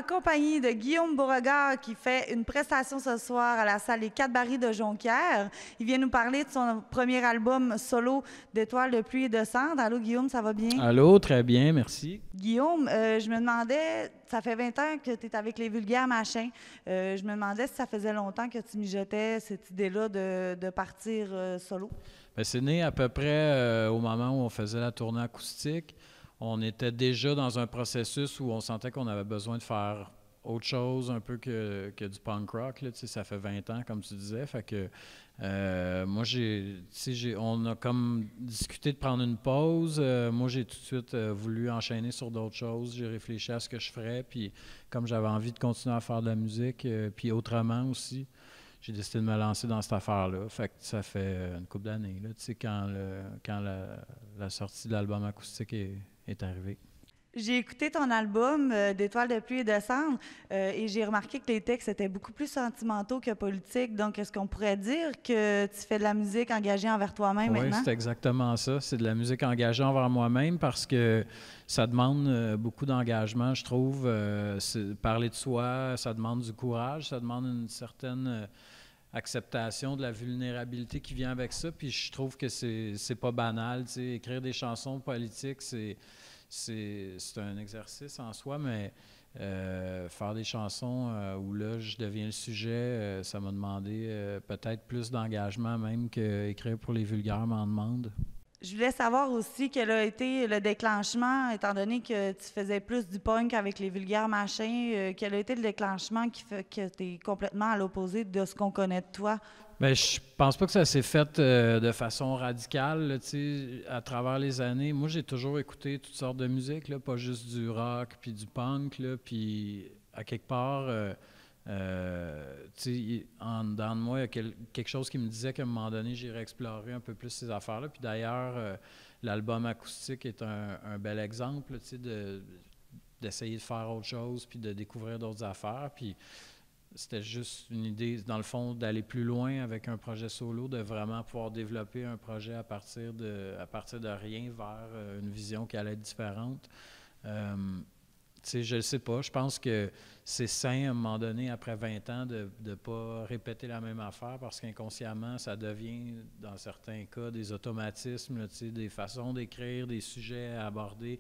compagnie de Guillaume Beauregard qui fait une prestation ce soir à la salle Les 4 Barils de Jonquière. Il vient nous parler de son premier album solo d'Étoiles de pluie et de cendres. Allô Guillaume, ça va bien? Allô, très bien, merci. Guillaume, je me demandais, ça fait 20 ans que tu es avec les Vulgaires Machins. Je me demandais si ça faisait longtemps que tu mijotais cette idée-là de partir solo. Ben, c'est né à peu près au moment où on faisait la tournée acoustique. On était déjà dans un processus où on sentait qu'on avait besoin de faire autre chose un peu que du punk rock. Là, ça fait 20 ans, comme tu disais. Fait que moi, on a comme discuté de prendre une pause. Moi, j'ai tout de suite voulu enchaîner sur d'autres choses. J'ai réfléchi à ce que je ferais. Puis comme j'avais envie de continuer à faire de la musique, puis autrement aussi, j'ai décidé de me lancer dans cette affaire-là. Fait que ça fait une couple d'années, là, quand la sortie de l'album acoustique est arrivée. J'ai écouté ton album d'Étoiles de pluie et de cendres et j'ai remarqué que les textes étaient beaucoup plus sentimentaux que politiques. Donc, est-ce qu'on pourrait dire que tu fais de la musique engagée envers toi-même Oui, maintenant? c'est exactement ça. C'est de la musique engagée envers moi-même parce que ça demande beaucoup d'engagement, je trouve. Parler de soi, ça demande du courage, ça demande une certaine acceptation de la vulnérabilité qui vient avec ça. Puis je trouve que c'est pas banal. Écrire des chansons politiques, c'est un exercice en soi, mais faire des chansons où là, je deviens le sujet, ça m'a demandé peut-être plus d'engagement même qu'écrire pour les vulgaires m'en demande. Je voulais savoir aussi quel a été le déclenchement, étant donné que tu faisais plus du punk avec les Vulgaires Machins, quel a été le déclenchement qui fait que tu es complètement à l'opposé de ce qu'on connaît de toi? Bien, je pense pas que ça s'est fait de façon radicale, là, à travers les années. Moi, j'ai toujours écouté toutes sortes de musique, là, pas juste du rock puis du punk, là, puis à quelque part, en dedans de moi, il y a quelque chose qui me disait qu'à un moment donné, j'irais explorer un peu plus ces affaires-là. Puis d'ailleurs, l'album acoustique est un bel exemple, d'essayer de faire autre chose puis de découvrir d'autres affaires. Puis c'était juste une idée, dans le fond, d'aller plus loin avec un projet solo, de vraiment pouvoir développer un projet à partir de rien vers une vision qui allait être différente. Je ne sais pas. Je pense que c'est sain, à un moment donné, après 20 ans, de ne pas répéter la même affaire parce qu'inconsciemment, ça devient, dans certains cas, des automatismes, là, des façons d'écrire, des sujets à aborder.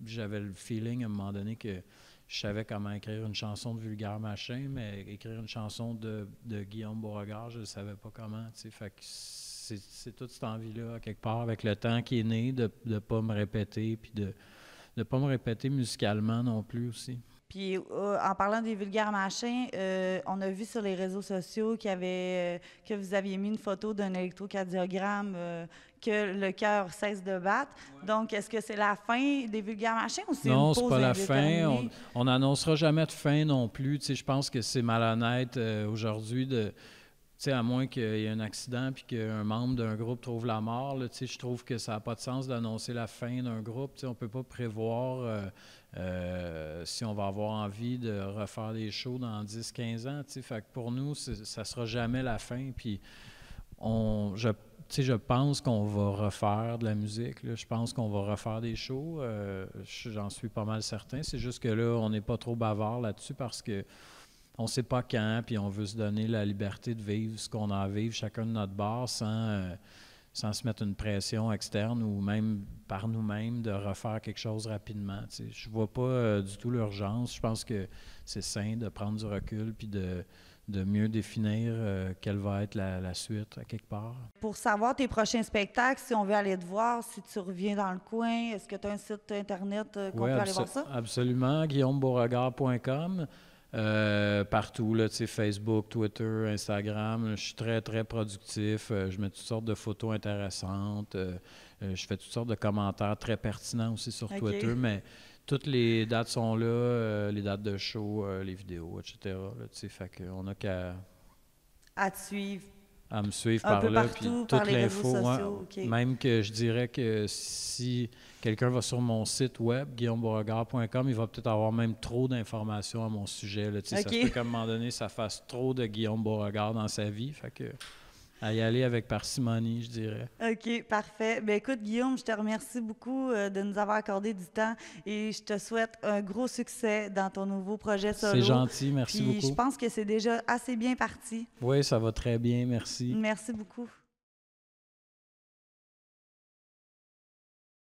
J'avais le feeling, à un moment donné, que je savais comment écrire une chanson de Vulgaire Machin, mais écrire une chanson de Guillaume Beauregard, je ne savais pas comment. Fait que c'est toute cette envie-là, quelque part, avec le temps qui est né, de ne pas me répéter, puis de ne pas me répéter musicalement non plus aussi. Puis, en parlant des Vulgaires Machins, on a vu sur les réseaux sociaux que vous aviez mis une photo d'un électrocardiogramme, que le cœur cesse de battre. Ouais. Donc, est-ce que c'est la fin des Vulgaires Machins ou c'est une Non, pause c'est pas la indéterminée? fin. On n'annoncera jamais de fin non plus. Je pense que c'est malhonnête aujourd'hui de... à moins qu'il y ait un accident puis qu'un membre d'un groupe trouve la mort, là, je trouve que ça n'a pas de sens d'annoncer la fin d'un groupe. On ne peut pas prévoir si on va avoir envie de refaire des shows dans 10-15 ans. Fait que pour nous, ça ne sera jamais la fin. Puis je pense qu'on va refaire de la musique. Là. Je pense qu'on va refaire des shows. J'en suis pas mal certain. C'est juste que là, on n'est pas trop bavard là-dessus parce que on ne sait pas quand, puis on veut se donner la liberté de vivre ce qu'on a à vivre, chacun de notre bord, sans se mettre une pression externe ou même par nous-mêmes de refaire quelque chose rapidement. Je ne vois pas du tout l'urgence. Je pense que c'est sain de prendre du recul puis de mieux définir quelle va être la suite à quelque part. Pour savoir tes prochains spectacles, si on veut aller te voir, si tu reviens dans le coin, est-ce que tu as un site Internet qu'on peut aller voir ça? Absolument, guillaumebeauregard.com. Partout, là, Facebook, Twitter, Instagram. Je suis très, très productif. Je mets toutes sortes de photos intéressantes. Je fais toutes sortes de commentaires très pertinents aussi sur Twitter, mais toutes les dates sont là, les dates de show, les vidéos, etc. Là, fait qu'on n'a qu'à... À te suivre. À me suivre par là, puis toute l'info. Okay. Même que je dirais que si quelqu'un va sur mon site web, guillaumebeauregard.com, il va peut-être avoir même trop d'informations à mon sujet. Là, Ça se peut qu'à un moment donné, ça fasse trop de Guillaume Beauregard dans sa vie. Fait que à y aller avec parcimonie, je dirais. OK, parfait. Ben écoute, Guillaume, je te remercie beaucoup de nous avoir accordé du temps et je te souhaite un gros succès dans ton nouveau projet solo. C'est gentil, merci Puis beaucoup. je pense que c'est déjà assez bien parti. Oui, ça va très bien, merci. Merci beaucoup.